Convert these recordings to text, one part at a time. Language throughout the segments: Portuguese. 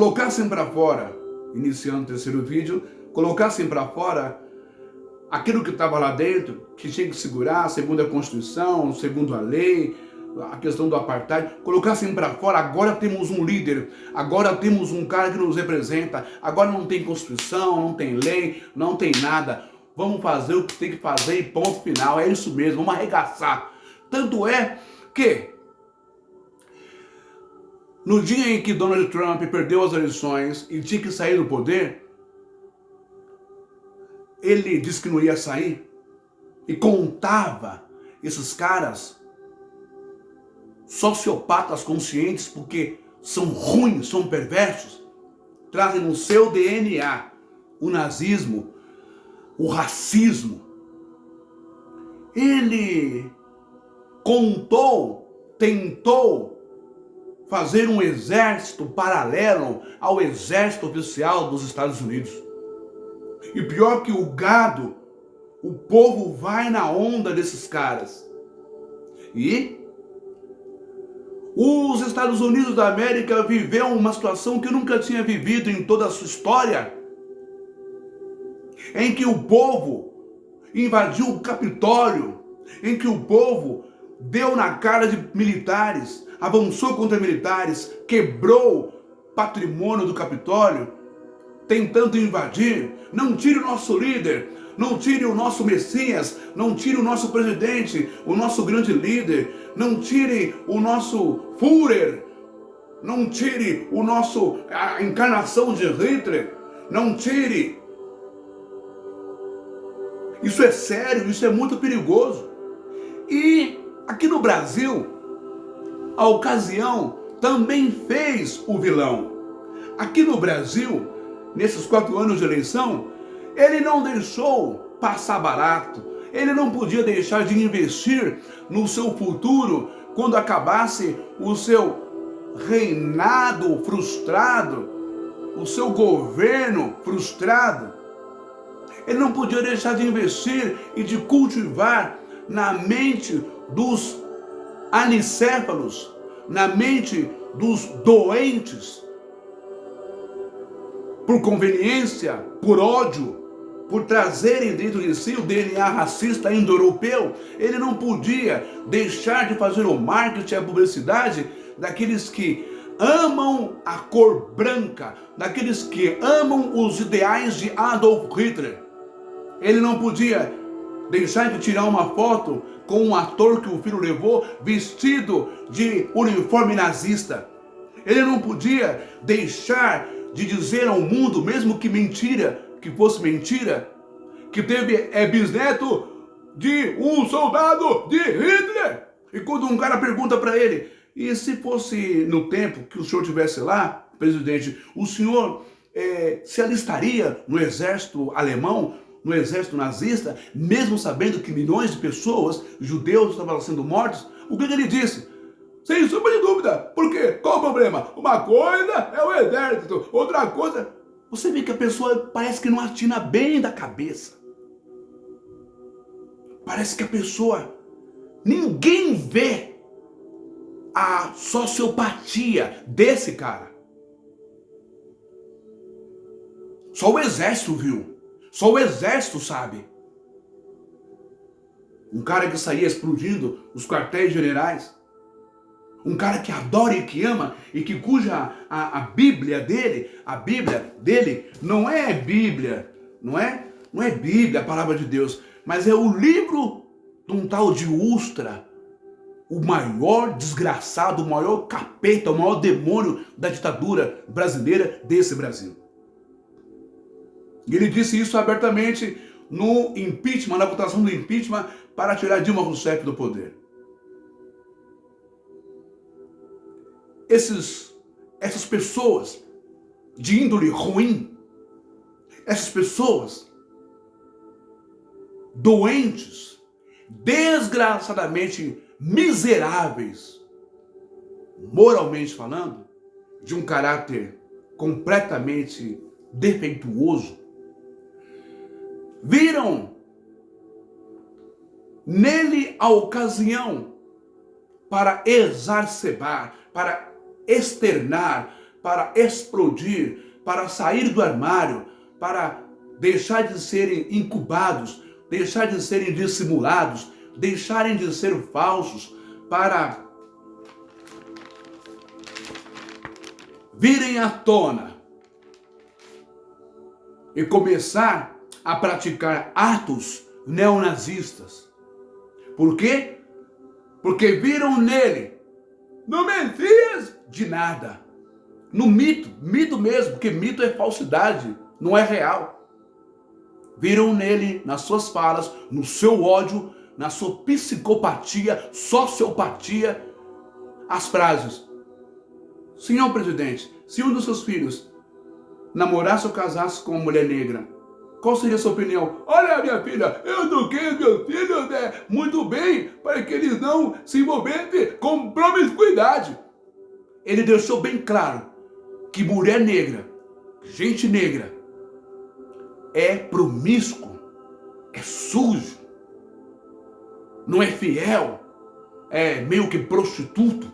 colocassem para fora, iniciando o terceiro vídeo, colocassem para fora aquilo que estava lá dentro, que tinha que segurar, segundo a Constituição, segundo a lei, a questão do apartheid, colocassem para fora, agora temos um líder, agora temos um cara que nos representa, agora não tem Constituição, não tem lei, não tem nada, vamos fazer o que tem que fazer e ponto final, é isso mesmo, vamos arregaçar. Tanto é que, no dia em que Donald Trump perdeu as eleições e tinha que sair do poder, ele disse que não ia sair e contava esses caras sociopatas conscientes, porque são ruins, são perversos, trazem no seu DNA o nazismo, o racismo. Ele tentou fazer um exército paralelo ao exército oficial dos Estados Unidos. E pior que o gado, o povo vai na onda desses caras. E os Estados Unidos da América viveu uma situação que nunca tinha vivido em toda a sua história, em que o povo invadiu o Capitólio, em que o povo deu na cara de militares, avançou contra militares, quebrou patrimônio do Capitólio, tentando invadir. Não tire o nosso líder, não tire o nosso Messias, não tire o nosso presidente, o nosso grande líder, não tire o nosso Führer, não tire a encarnação de Hitler, não tire. Isso é sério, isso é muito perigoso. E aqui no Brasil, a ocasião também fez o vilão. Aqui no Brasil, nesses 4 anos de eleição, ele não deixou passar barato. Ele não podia deixar de investir no seu futuro quando acabasse o seu reinado frustrado, o seu governo frustrado. Ele não podia deixar de investir e de cultivar na mente dos anicéfalos, na mente dos doentes, por conveniência, por ódio, por trazerem dentro de si o DNA racista indo-europeu. Ele não podia deixar de fazer o marketing e a publicidade daqueles que amam a cor branca, daqueles que amam os ideais de Adolf Hitler. Ele não podia deixar de tirar uma foto com um ator que o filho levou vestido de uniforme nazista. Ele não podia deixar de dizer ao mundo, mesmo que fosse mentira, que é bisneto de um soldado de Hitler. E quando um cara pergunta para ele, e se fosse no tempo que o senhor estivesse lá, presidente, o senhor se alistaria no exército alemão, no exército nazista, mesmo sabendo que milhões de pessoas, judeus, estavam sendo mortos? O que ele disse? Sem sombra de dúvida. Por quê? Qual o problema? Uma coisa é o exército, outra coisa... Você vê que a pessoa parece que não atina bem da cabeça. Parece que a pessoa... Ninguém vê a sociopatia desse cara. Só o exército viu. Só o exército sabe. Um cara que saía explodindo os quartéis generais. Um cara que adora e que ama e que cuja a Bíblia dele não é Bíblia, não é Bíblia, a palavra de Deus, mas é o livro de um tal de Ustra, o maior desgraçado, o maior capeta, o maior demônio da ditadura brasileira desse Brasil. E ele disse isso abertamente no impeachment, na votação do impeachment para tirar Dilma Rousseff do poder. Essas pessoas de índole ruim, essas pessoas doentes, desgraçadamente miseráveis, moralmente falando, de um caráter completamente defeituoso, viram nele a ocasião para exacerbar, para externar, para explodir, para sair do armário, para deixar de serem incubados, deixar de serem dissimulados, deixarem de ser falsos, para virem à tona e começar a praticar atos neonazistas. Por quê? Porque viram nele, no Messias, de nada. No mito mesmo, porque mito é falsidade, não é real. Viram nele, nas suas falas, no seu ódio, na sua psicopatia, sociopatia, as frases: senhor presidente, se um dos seus filhos namorasse ou casasse com uma mulher negra, qual seria a sua opinião? Olha, minha filha, eu eduquei meus filhos muito bem para que eles não se envolvessem com promiscuidade. Ele deixou bem claro que mulher negra, gente negra, é promíscuo, é sujo, não é fiel, é meio que prostituto.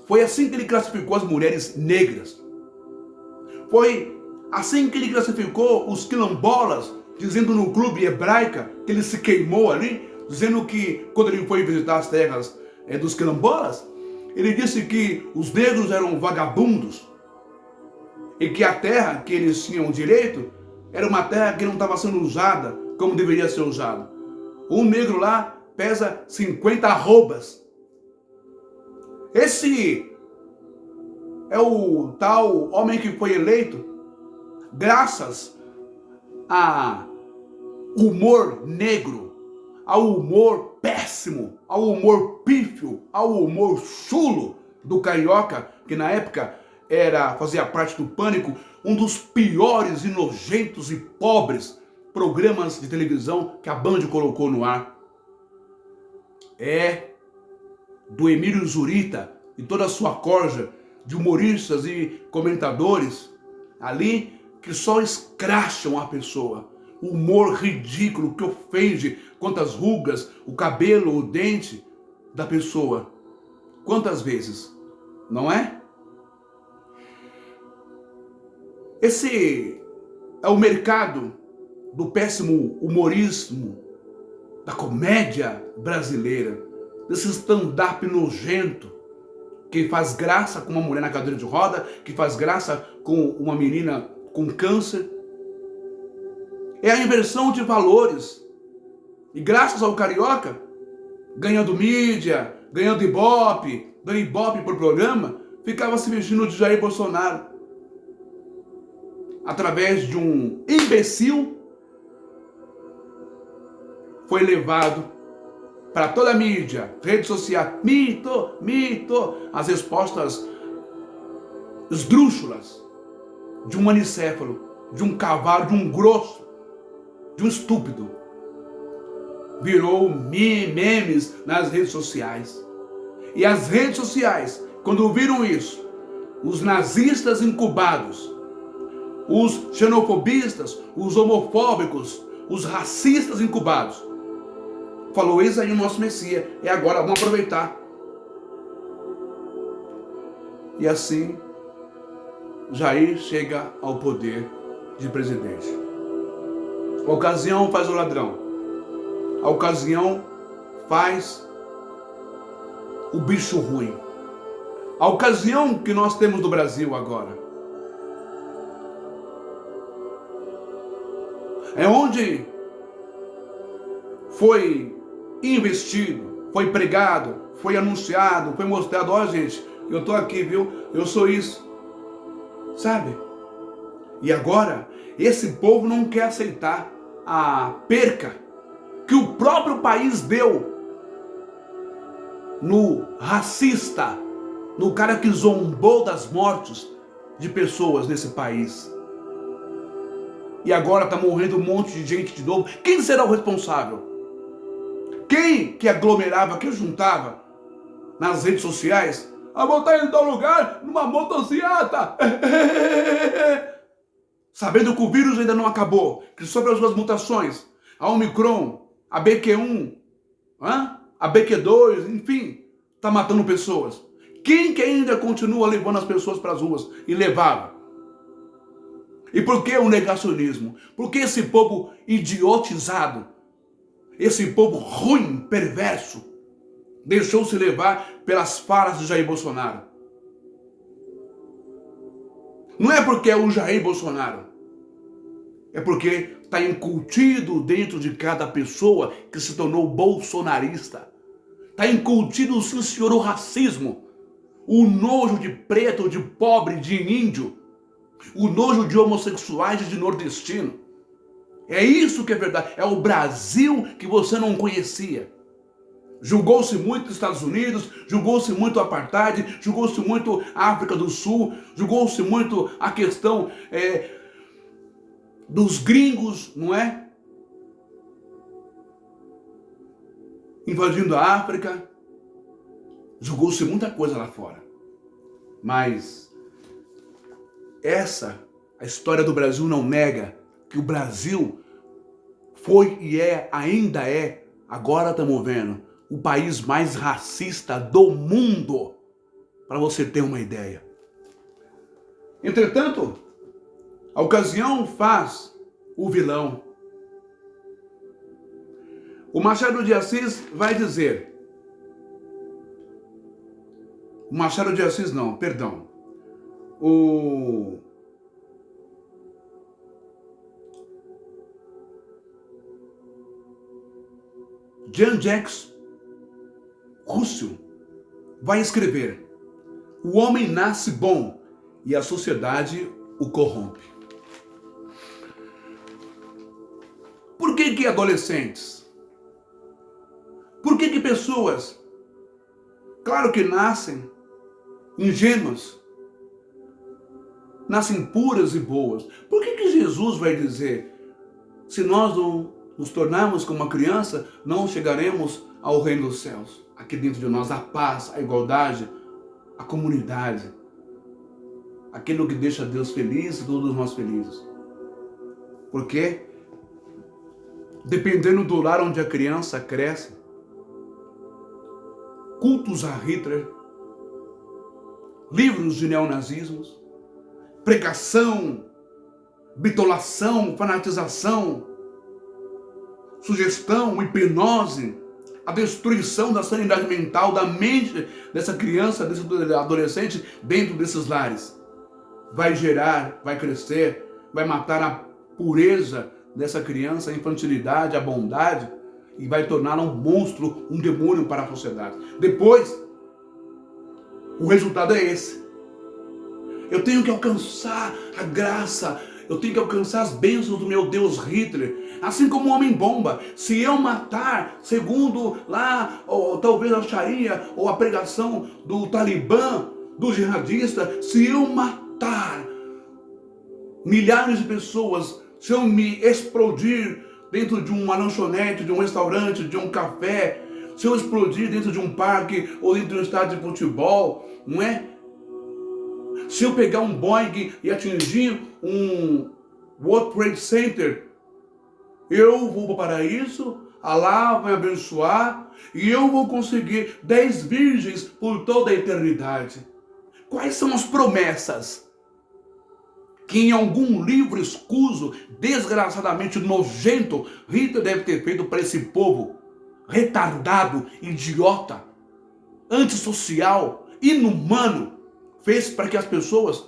Foi assim que ele classificou as mulheres negras. Foi assim que ele classificou os quilombolas, dizendo no clube hebraica que ele se queimou ali, dizendo que quando ele foi visitar as terras dos quilombolas, ele disse que os negros eram vagabundos e que a terra que eles tinham direito era uma terra que não estava sendo usada como deveria ser usada. Um negro lá pesa 50 arrobas. Esse é o tal homem que foi eleito graças ao humor negro, ao humor péssimo, ao humor pífio, ao humor chulo do carioca, que na época fazia parte do Pânico, um dos piores e nojentos e pobres programas de televisão que a Band colocou no ar. Do Emílio Zurita e toda a sua corja de humoristas e comentadores ali que só escracham a pessoa. O humor ridículo que ofende quantas rugas, o cabelo, o dente da pessoa. Quantas vezes, não é? Esse é o mercado do péssimo humorismo, da comédia brasileira, desse stand-up nojento, que faz graça com uma mulher na cadeira de roda, que faz graça com uma menina com câncer. É a inversão de valores. E graças ao carioca, ganhando mídia, ganhando ibope, dando ibope por programa, ficava se vestindo de Jair Bolsonaro. Através de um imbecil, foi levado para toda a mídia, rede social, mito, as respostas esdrúxulas de um manicéfalo, de um cavalo, de um grosso, de um estúpido. Virou memes nas redes sociais. E as redes sociais, quando viram isso, os nazistas incubados, os xenofobistas, os homofóbicos, os racistas incubados, falou: eis aí o nosso Messias, é agora, vamos aproveitar. E assim, Jair chega ao poder de presidente. A ocasião faz o ladrão. A ocasião faz o bicho ruim. A ocasião que nós temos no Brasil agora é onde foi investido, foi pregado, foi anunciado, foi mostrado: ó, gente, eu tô aqui, viu? Eu sou isso. Sabe? E agora, esse povo não quer aceitar a perca que o próprio país deu no racista, no cara que zombou das mortes de pessoas nesse país. E agora está morrendo um monte de gente de novo. Quem será o responsável? Quem que aglomerava, que juntava nas redes sociais? A voltar em tal lugar, numa motocicleta. Sabendo que o vírus ainda não acabou, que sofre as suas mutações, a Omicron, a BQ1, a BQ2, enfim, está matando pessoas. Quem que ainda continua levando as pessoas para as ruas? E levava. E por que o negacionismo? Por que esse povo idiotizado, esse povo ruim, perverso, deixou-se levar pelas falas de Jair Bolsonaro? Não é porque é o Jair Bolsonaro. É porque está incutido dentro de cada pessoa que se tornou bolsonarista. Está incutido, sim senhor, o racismo, o nojo de preto, de pobre, de índio, o nojo de homossexuais e de nordestino. É isso que é verdade. É o Brasil que você não conhecia. Julgou-se muito os Estados Unidos, julgou-se muito o apartheid, julgou-se muito a África do Sul, julgou-se muito a questão dos gringos, não é? Invadindo a África. Julgou-se muita coisa lá fora. Mas a história do Brasil não nega que o Brasil foi e ainda é, agora estamos vendo, o país mais racista do mundo, para você ter uma ideia. Entretanto, a ocasião faz o vilão. O Machado de Assis vai dizer, o Machado de Assis não, perdão, o Jean-Jacques Rousseau vai escrever: o homem nasce bom e a sociedade o corrompe. Por que adolescentes? Por que pessoas, claro que nascem ingênuas, nascem puras e boas? Por que Jesus vai dizer, se nós não nos tornarmos como uma criança, não chegaremos ao reino dos céus? Aqui dentro de nós, a paz, a igualdade, a comunidade, aquilo que deixa Deus feliz e todos nós felizes. Porque, dependendo do lar onde a criança cresce, cultos a Hitler, livros de neonazismos, pregação, bitolação, fanatização, sugestão, hipnose, a destruição da sanidade mental, da mente dessa criança, desse adolescente dentro desses lares. Vai gerar, vai crescer, vai matar a pureza dessa criança, a infantilidade, a bondade, e vai torná-la um monstro, um demônio para a sociedade. Depois, o resultado é esse. Eu tenho que alcançar a graça, eu tenho que alcançar as bênçãos do meu Deus Hitler, assim como o homem-bomba. Se eu matar, segundo lá, ou talvez a Sharia, ou a pregação do Talibã, do jihadista, se eu matar milhares de pessoas, se eu me explodir dentro de uma lanchonete, de um restaurante, de um café, se eu explodir dentro de um parque ou dentro de um estádio de futebol, não é? Se eu pegar um Boeing e atingir um World Trade Center, eu vou para o paraíso, Allah vai abençoar e eu vou conseguir 10 virgens por toda a eternidade. Quais são as promessas que em algum livro escuso, desgraçadamente nojento, Hitler deve ter feito para esse povo retardado, idiota, antissocial, inumano, fez para que as pessoas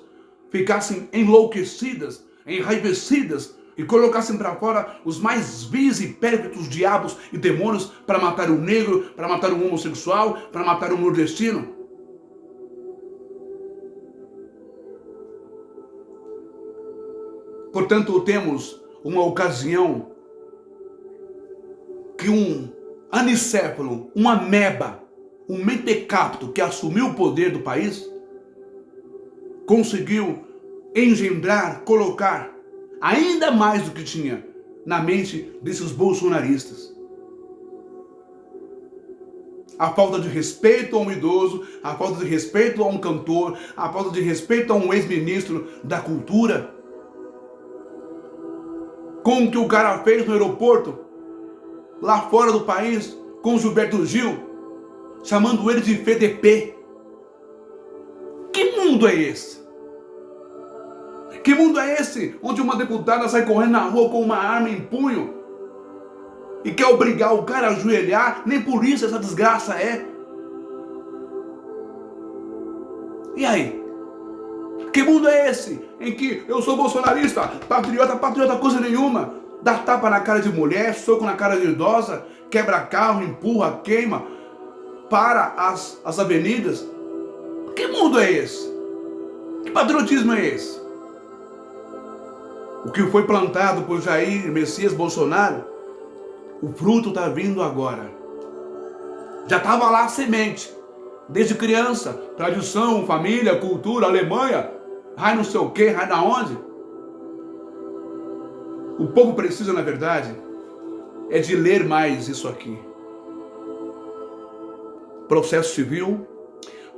ficassem enlouquecidas, enraivecidas e colocassem para fora os mais vis e pérfidos diabos e demônios para matar o negro, para matar o homossexual, para matar o nordestino. Portanto, temos uma ocasião que um anicéfalo, uma ameba, um mentecapto que assumiu o poder do país, conseguiu engendrar, colocar ainda mais do que tinha na mente desses bolsonaristas. A falta de respeito a um idoso, a falta de respeito a um cantor, a falta de respeito a um ex-ministro da cultura. Com o que o cara fez no aeroporto, lá fora do país, com o Gilberto Gil, chamando ele de FDP. Que mundo é esse? Que mundo é esse onde uma deputada sai correndo na rua com uma arma em punho e quer obrigar o cara a ajoelhar? Nem por isso essa desgraça é. E aí? Que mundo é esse em que eu sou bolsonarista, patriota coisa nenhuma, dá tapa na cara de mulher, soco na cara de idosa, quebra carro, empurra, queima, para as avenidas? Que mundo é esse? Que patriotismo é esse? O que foi plantado por Jair Messias Bolsonaro, o fruto está vindo agora. Já estava lá a semente, desde criança, tradição, família, cultura, Alemanha, ai não sei o que, ai da onde. O povo precisa, na verdade, é de ler mais isso aqui. Processo civil,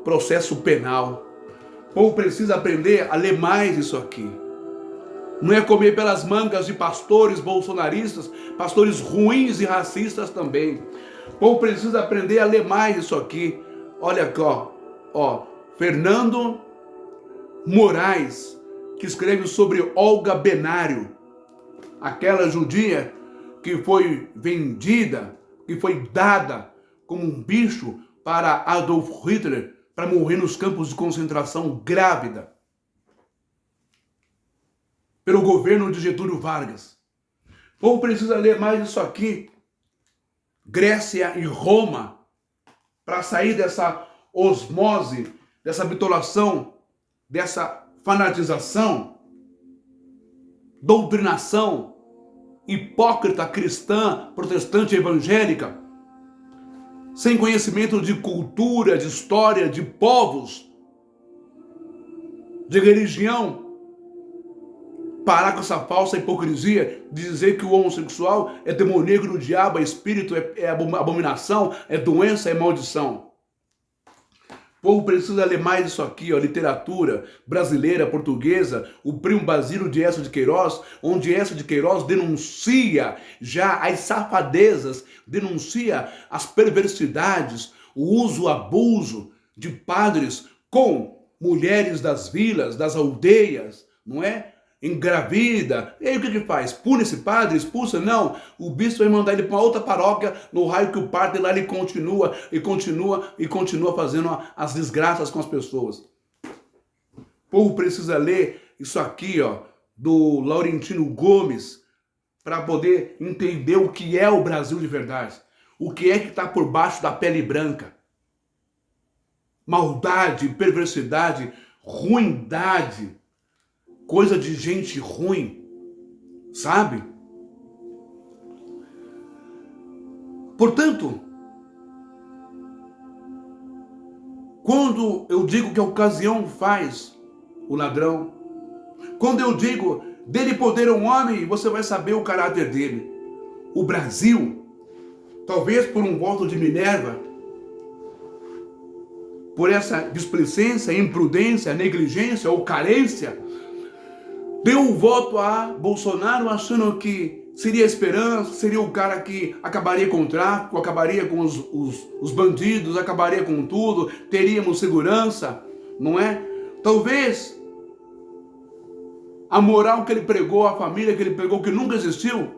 processo penal. O povo precisa aprender a ler mais isso aqui. Não é comer pelas mangas de pastores bolsonaristas, pastores ruins e racistas também. O povo precisa aprender a ler mais isso aqui. Olha aqui, ó, Fernando Moraes, que escreve sobre Olga Benário, aquela judia que foi vendida, que foi dada como um bicho para Adolf Hitler, para morrer nos campos de concentração grávida, pelo governo de Getúlio Vargas. O povo precisa ler mais isso aqui. Grécia e Roma, para sair dessa osmose, dessa bitolação, dessa fanatização, doutrinação hipócrita cristã, protestante evangélica, sem conhecimento de cultura, de história, de povos, de religião. Parar com essa falsa hipocrisia de dizer que o homossexual é demoníaco do diabo, é espírito, é abominação, é doença, é maldição. O povo precisa ler mais isso aqui, ó, literatura brasileira, portuguesa, o Primo Basílio de Eça de Queiroz, onde Eça de Queiroz denuncia já as safadezas, denuncia as perversidades, o uso, o abuso de padres com mulheres das vilas, das aldeias, não é? Engravida. E aí o que faz? Pune esse padre? Expulsa? Não. O bispo vai mandar ele para outra paróquia, no raio que o padre lá ele continua fazendo as desgraças com as pessoas. O povo precisa ler isso aqui, ó, do Laurentino Gomes, para poder entender o que é o Brasil de verdade. O que é que está por baixo da pele branca. Maldade, perversidade, ruindade. Coisa de gente ruim, sabe? Portanto, quando eu digo que a ocasião faz o ladrão, quando eu digo dele poder um homem, você vai saber o caráter dele. O Brasil, talvez por um voto de Minerva, por essa displicência, imprudência, negligência ou carência, deu o voto a Bolsonaro achando que seria a esperança, seria o cara que acabaria com o tráfico, acabaria com os bandidos, acabaria com tudo, teríamos segurança, não é? Talvez a moral que ele pregou, a família que ele pregou, que nunca existiu,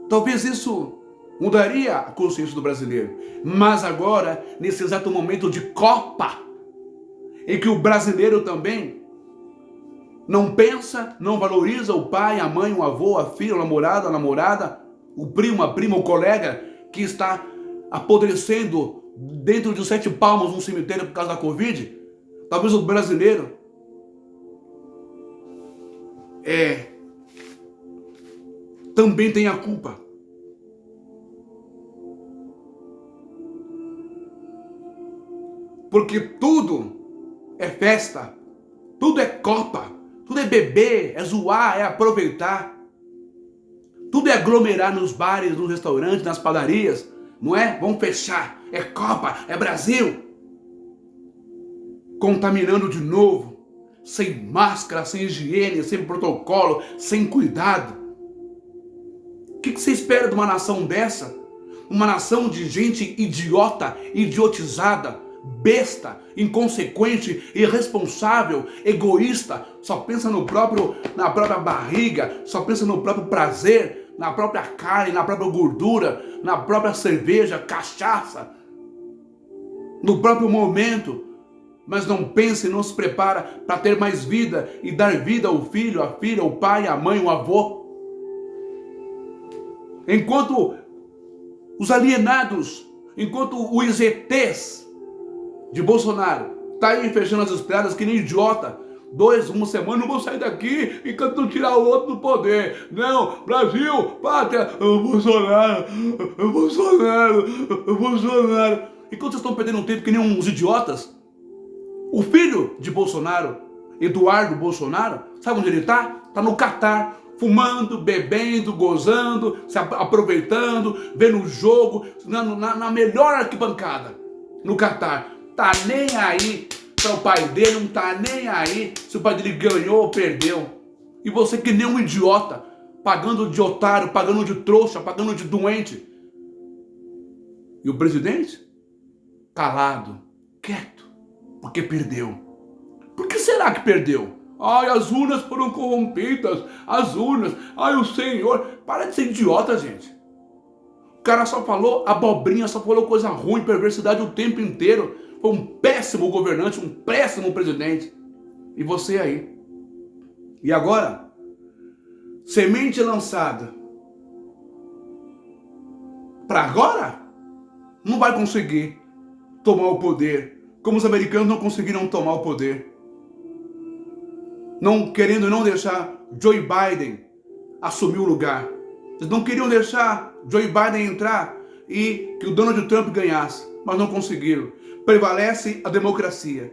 talvez isso mudaria a consciência do brasileiro. Mas agora, nesse exato momento de Copa, em que o brasileiro também não pensa, não valoriza o pai, a mãe, o avô, a filha, o namorado, a namorada, o primo, a prima, o colega que está apodrecendo dentro de 7 palmos num cemitério por causa da Covid. Talvez o brasileiro também tenha culpa. Porque tudo é festa, tudo é Copa. Tudo é beber, é zoar, é aproveitar. Tudo é aglomerar nos bares, nos restaurantes, nas padarias, não é? Vamos fechar. É Copa, é Brasil. Contaminando de novo, sem máscara, sem higiene, sem protocolo, sem cuidado. O que você espera de uma nação dessa? Uma nação de gente idiota, idiotizada, besta, inconsequente, irresponsável, egoísta, só pensa na própria barriga, só pensa no próprio prazer, na própria carne, na própria gordura, na própria cerveja, cachaça, no próprio momento, mas não pensa e não se prepara para ter mais vida e dar vida ao filho, à filha, ao pai, à mãe, ao avô. Enquanto os alienados, enquanto os ETs de Bolsonaro tá aí fechando as estradas que nem idiota, uma semana, não vou sair daqui enquanto não tirar o outro do poder. Não, Brasil, pátria, Bolsonaro, Bolsonaro. Enquanto vocês estão perdendo tempo que nem uns idiotas, o filho de Bolsonaro, Eduardo Bolsonaro, sabe onde ele tá? Tá no Catar, fumando, bebendo, gozando, se aproveitando, vendo o jogo, na melhor arquibancada, no Catar. Tá nem aí para o pai dele, não tá nem aí se o pai dele ganhou ou perdeu. E você que nem um idiota, pagando de otário, pagando de trouxa, pagando de doente. E o presidente? Calado, quieto, porque perdeu. Por que será que perdeu? Ai, as urnas foram corrompidas, as urnas, ai, o Senhor. Para de ser idiota, gente. O cara só falou abobrinha, só falou coisa ruim, perversidade o tempo inteiro. Foi um péssimo governante, um péssimo presidente. E você aí? E agora? Semente lançada. Para agora? Não vai conseguir tomar o poder, como os americanos não conseguiram tomar o poder. Não querendo não deixar Joe Biden assumir o lugar. Eles não queriam deixar Joe Biden entrar e que o Donald Trump ganhasse, mas não conseguiram. Prevalece a democracia.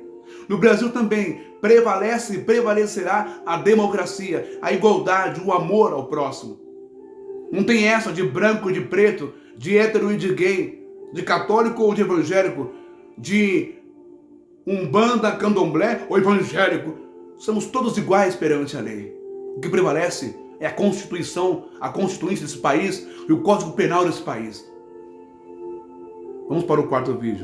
No Brasil também prevalece e prevalecerá a democracia, a igualdade, o amor ao próximo. Não tem essa de branco e de preto, de hétero e de gay, de católico ou de evangélico, de umbanda, candomblé ou evangélico. Somos todos iguais perante a lei. O que prevalece é a Constituição, a Constituinte desse país e o Código Penal desse país. Vamos para o quarto vídeo.